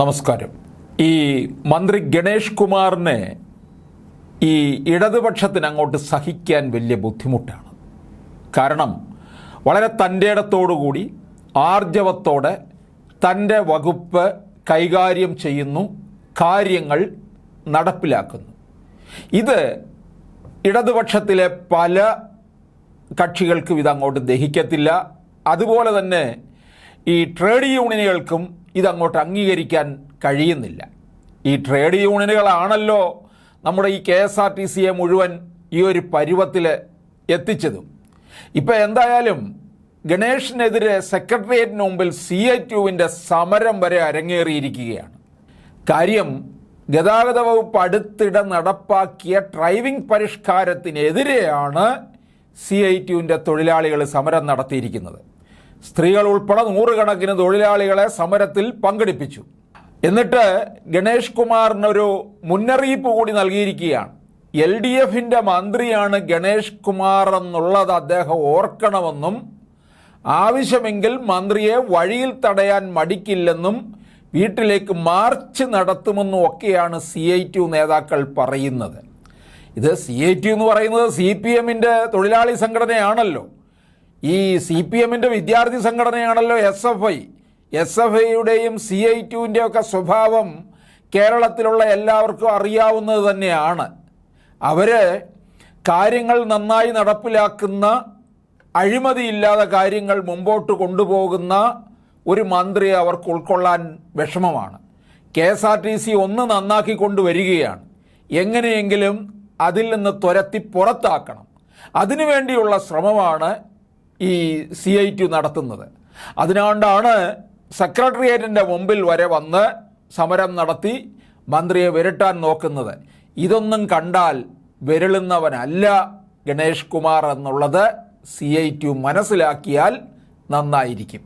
നമസ്കാരം. ഈ മന്ത്രി ഗണേഷ് കുമാറിനെ ഈ ഇടതുപക്ഷത്തിന് അങ്ങോട്ട് സഹിക്കാൻ വലിയ ബുദ്ധിമുട്ടാണ്. കാരണം വളരെ തൻ്റെ ഇടത്തോടുകൂടി ആർജവത്തോടെ തൻ്റെ വകുപ്പ് കൈകാര്യം ചെയ്യുന്നു, കാര്യങ്ങൾ നടപ്പിലാക്കുന്നു. ഇത് ഇടതുപക്ഷത്തിലെ പല കക്ഷികൾക്കും ഇതങ്ങോട്ട് ദഹിക്കത്തില്ല. അതുപോലെ തന്നെ ഈ ട്രേഡ് യൂണിയനുകൾക്കും ഇതങ്ങോട്ട് അംഗീകരിക്കാൻ കഴിയുന്നില്ല. ഈ ട്രേഡ് യൂണിയനുകളാണല്ലോ നമ്മുടെ ഈ KSRTCയെ മുഴുവൻ ഈ ഒരു പരുവത്തിൽ എത്തിച്ചതും. ഇപ്പോൾ എന്തായാലും ഗണേഷിനെതിരെ സെക്രട്ടേറിയറ്റിന് മുമ്പിൽ CITUവിൻ്റെ സമരം വരെ അരങ്ങേറിയിരിക്കുകയാണ്. കാര്യം ഗതാഗത വകുപ്പ് അടുത്തിടെ നടപ്പാക്കിയ ഡ്രൈവിംഗ് പരിഷ്കാരത്തിനെതിരെയാണ് CITUവിൻ്റെ തൊഴിലാളികൾ സമരം നടത്തിയിരിക്കുന്നത്. സ്ത്രീകൾ ഉൾപ്പെടെ നൂറുകണക്കിന് തൊഴിലാളികളെ സമരത്തിൽ പങ്കെടുപ്പിച്ചു. എന്നിട്ട് ഗണേഷ് കുമാറിനൊരു മുന്നറിയിപ്പ് കൂടി നൽകിയിരിക്കുകയാണ്. LDFിൻ്റെ മന്ത്രിയാണ് ഗണേഷ് കുമാർ എന്നുള്ളത് അദ്ദേഹം ഓർക്കണമെന്നും ആവശ്യമെങ്കിൽ മന്ത്രിയെ വഴിയിൽ തടയാൻ മടിക്കില്ലെന്നും വീട്ടിലേക്ക് മാർച്ച് നടത്തുമെന്നും ഒക്കെയാണ് CITU നേതാക്കൾ പറയുന്നത്. ഇത് CITU എന്ന് പറയുന്നത് CPMൻ്റെ തൊഴിലാളി സംഘടനയാണല്ലോ. ഈ CPMൻ്റെ വിദ്യാർത്ഥി സംഘടനയാണല്ലോ SFI. SFIയുടെയും CITUവിൻ്റെയും ഒക്കെ സ്വഭാവം കേരളത്തിലുള്ള എല്ലാവർക്കും അറിയാവുന്നത് തന്നെയാണ്. അവർ കാര്യങ്ങൾ നന്നായി നടപ്പിലാക്കുന്ന, അഴിമതിയില്ലാതെ കാര്യങ്ങൾ മുമ്പോട്ട് കൊണ്ടുപോകുന്ന ഒരു മന്ത്രിയെ അവർക്ക് ഉൾക്കൊള്ളാൻ വിഷമമാണ്. KSRTC ഒന്ന് നന്നാക്കി കൊണ്ടുവരികയാണ്. എങ്ങനെയെങ്കിലും അതിൽ നിന്ന് തുരത്തി പുറത്താക്കണം. അതിനുവേണ്ടിയുള്ള ശ്രമമാണ് ഈ CITU നടത്തുന്നത്. അതിനാണ്ടാണ് സെക്രട്ടേറിയറ്റിൻ്റെ മുമ്പിൽ വരെ വന്ന് സമരം നടത്തി മന്ത്രിയെ വിരട്ടാൻ നോക്കുന്നത്. ഇതൊന്നും കണ്ടാൽ വിരളുന്നവനല്ല ഗണേഷ് കുമാർ എന്നുള്ളത് CITU മനസ്സിലാക്കിയാൽ നന്നായിരിക്കും.